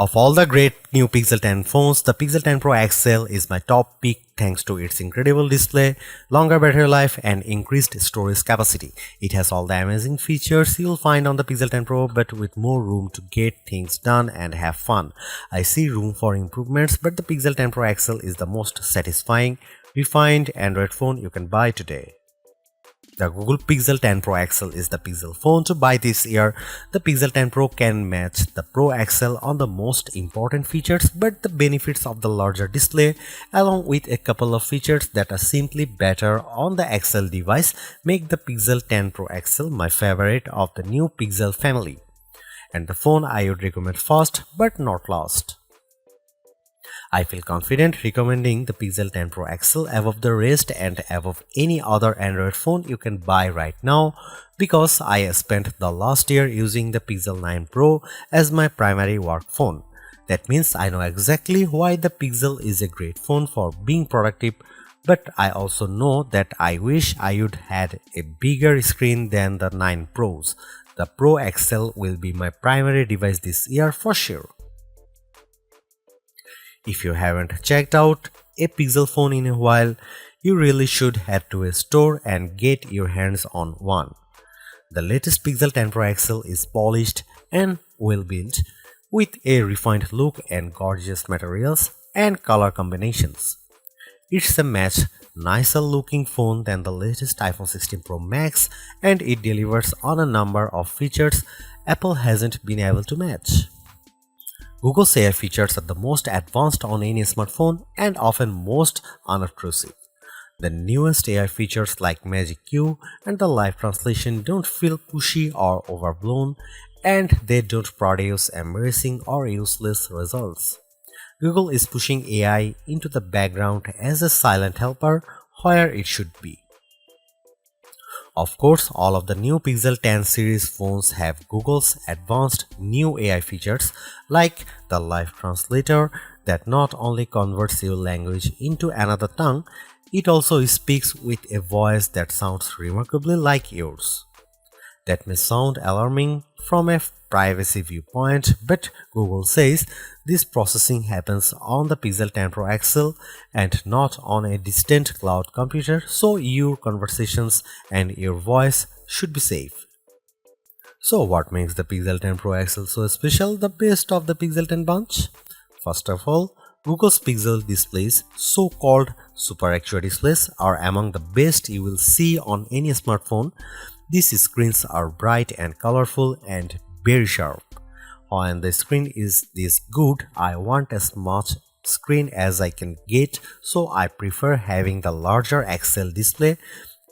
Of all the great new Pixel 10 phones, the Pixel 10 Pro XL is my top pick thanks to its incredible display, longer battery life and increased storage capacity. It has all the amazing features you'll find on the Pixel 10 Pro but with more room to get things done and have fun. I see room for improvements, but the Pixel 10 Pro XL is the most satisfying, refined Android phone you can buy today. The Google Pixel 10 Pro XL is the Pixel phone to buy this year. The Pixel 10 Pro can match the Pro XL on the most important features, but the benefits of the larger display, along with a couple of features that are simply better on the XL device, make the Pixel 10 Pro XL my favorite of the new Pixel family, and the phone I would recommend first but not last. I feel confident recommending the Pixel 10 Pro XL above the rest and above any other Android phone you can buy right now because I spent the last year using the Pixel 9 Pro as my primary work phone. That means I know exactly why the Pixel is a great phone for being productive, but I also know that I wish I would had a bigger screen than the 9 Pros. The Pro XL will be my primary device this year for sure. If you haven't checked out a Pixel phone in a while, you really should head to a store and get your hands on one. The latest Pixel 10 Pro XL is polished and well built with a refined look and gorgeous materials and color combinations. It's a much nicer looking phone than the latest iPhone 16 Pro Max, and it delivers on a number of features Apple hasn't been able to match. Google's AI features are the most advanced on any smartphone and often most unobtrusive. The newest AI features like Magic Q and the live translation don't feel pushy or overblown, and they don't produce embarrassing or useless results. Google is pushing AI into the background as a silent helper where it should be. Of course, all of the new Pixel 10 series phones have Google's advanced new AI features like the live translator that not only converts your language into another tongue, it also speaks with a voice that sounds remarkably like yours. That may sound alarming from a privacy viewpoint, but Google says this processing happens on the Pixel 10 Pro XL and not on a distant cloud computer, so your conversations and your voice should be safe. So what makes the Pixel 10 Pro XL so special, the best of the Pixel 10 bunch? First of all, Google's Pixel displays, so-called Super Actua displays, are among the best you will see on any smartphone. These screens are bright and colorful and very sharp. When the screen is this good, I want as much screen as I can get, so I prefer having the larger XL display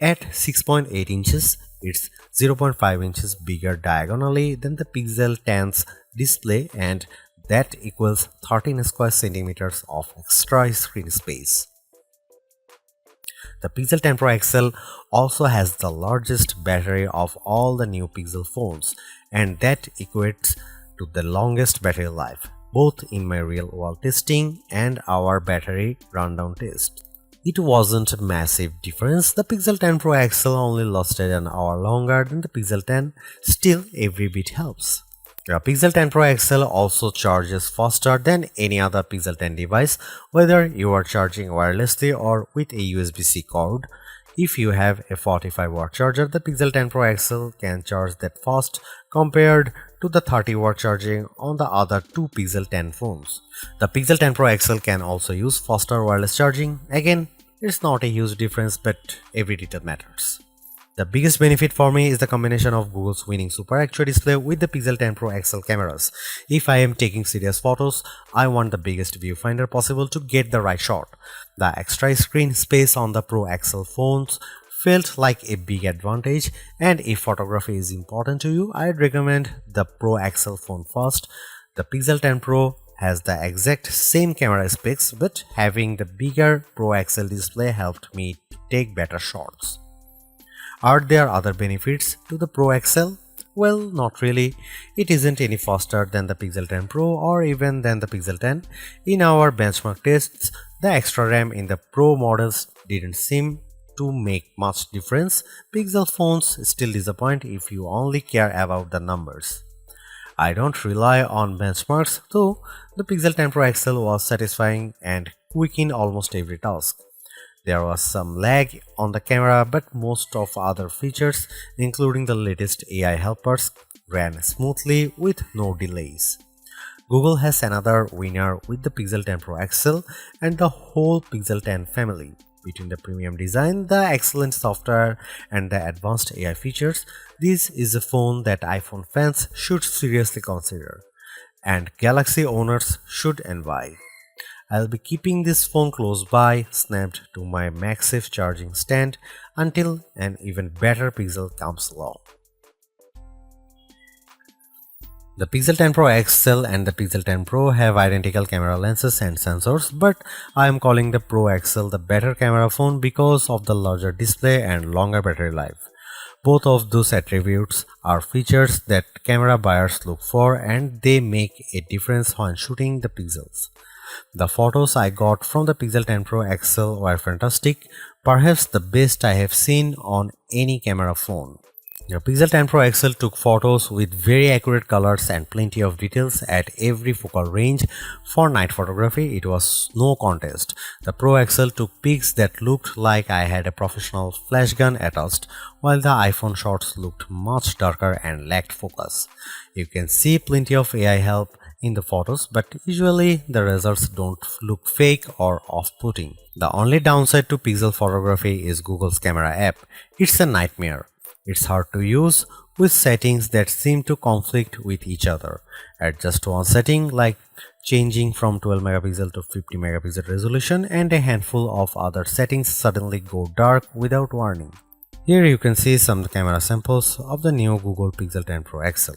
at 6.8 inches. It's 0.5 inches bigger diagonally than the Pixel 10's display, and that equals 13 square centimeters of extra screen space. The Pixel 10 Pro XL also has the largest battery of all the new Pixel phones, and that equates to the longest battery life, both in my real-world testing and our battery rundown test. It wasn't a massive difference. The Pixel 10 Pro XL only lasted an hour longer than the Pixel 10, still every bit helps. The Pixel 10 Pro XL also charges faster than any other Pixel 10 device, whether you are charging wirelessly or with a USB-C cord. If you have a 45-watt charger, the Pixel 10 Pro XL can charge that fast compared to the 30-watt charging on the other two Pixel 10 phones. The Pixel 10 Pro XL can also use faster wireless charging. Again, it's not a huge difference, but every detail matters. The biggest benefit for me is the combination of Google's winning Super Actua display with the Pixel 10 Pro XL cameras. If I am taking serious photos, I want the biggest viewfinder possible to get the right shot. The extra screen space on the Pro XL phones felt like a big advantage, and if photography is important to you, I'd recommend the Pro XL phone first. The Pixel 10 Pro has the exact same camera specs, but having the bigger Pro XL display helped me to take better shots. Are there other benefits to the Pro XL? Well, not really. It isn't any faster than the Pixel 10 Pro or even than the Pixel 10. In our benchmark tests, the extra RAM in the Pro models didn't seem to make much difference. Pixel phones still disappoint if you only care about the numbers. I don't rely on benchmarks, though the Pixel 10 Pro XL was satisfying and quick in almost every task. There was some lag on the camera, but most of other features, including the latest AI helpers, ran smoothly with no delays. Google has another winner with the Pixel 10 Pro XL and the whole Pixel 10 family. Between the premium design, the excellent software, and the advanced AI features, this is a phone that iPhone fans should seriously consider, and Galaxy owners should envy. I'll be keeping this phone close by, snapped to my MagSafe charging stand until an even better Pixel comes along. The Pixel 10 Pro XL and the Pixel 10 Pro have identical camera lenses and sensors, but I am calling the Pro XL the better camera phone because of the larger display and longer battery life. Both of those attributes are features that camera buyers look for, and they make a difference when shooting the pixels. The photos I got from the Pixel 10 Pro XL were fantastic, perhaps the best I have seen on any camera phone. The Pixel 10 Pro XL took photos with very accurate colors and plenty of details at every focal range. For night photography, it was no contest. The Pro XL took pics that looked like I had a professional flash gun attached, while the iPhone shots looked much darker and lacked focus. You can see plenty of AI help in the photos, but usually the results don't look fake or off-putting. The only downside to Pixel photography is Google's camera app. It's a nightmare. It's hard to use with settings that seem to conflict with each other. Adjust one setting like changing from 12 megapixel to 50 megapixel resolution, and a handful of other settings suddenly go dark without warning. Here you can see some camera samples of the new Google Pixel 10 Pro XL.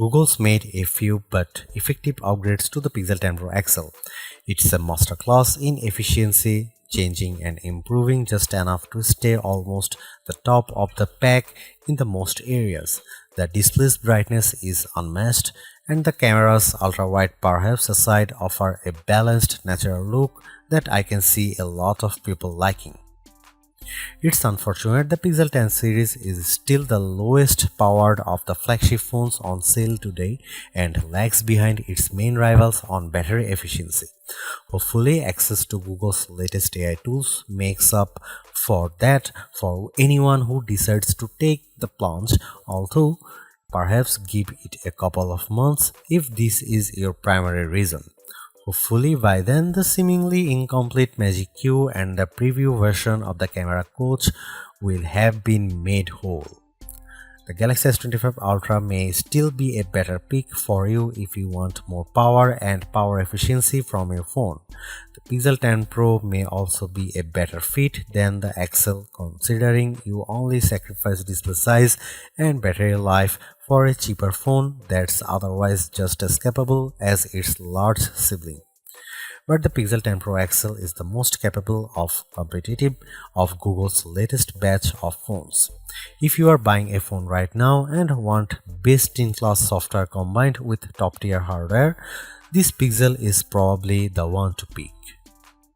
Google's made a few but effective upgrades to the Pixel 10 Pro XL. It's a masterclass in efficiency, changing and improving just enough to stay almost the top of the pack in the most areas. The display's brightness is unmatched, and the camera's ultra-wide perhaps aside offer a balanced natural look that I can see a lot of people liking. It's unfortunate the Pixel 10 series is still the lowest powered of the flagship phones on sale today and lags behind its main rivals on battery efficiency. Hopefully, access to Google's latest AI tools makes up for that for anyone who decides to take the plunge, although perhaps give it a couple of months if this is your primary reason. Hopefully by then the seemingly incomplete Magic Q and the preview version of the camera coach will have been made whole. The Galaxy S25 Ultra may still be a better pick for you if you want more power and power efficiency from your phone. The Pixel 10 Pro may also be a better fit than the XL considering you only sacrifice display size and battery life for a cheaper phone that's otherwise just as capable as its large sibling. But the Pixel 10 Pro XL is the most capable of competitive of Google's latest batch of phones. If you are buying a phone right now and want best-in-class software combined with top-tier hardware, this Pixel is probably the one to pick.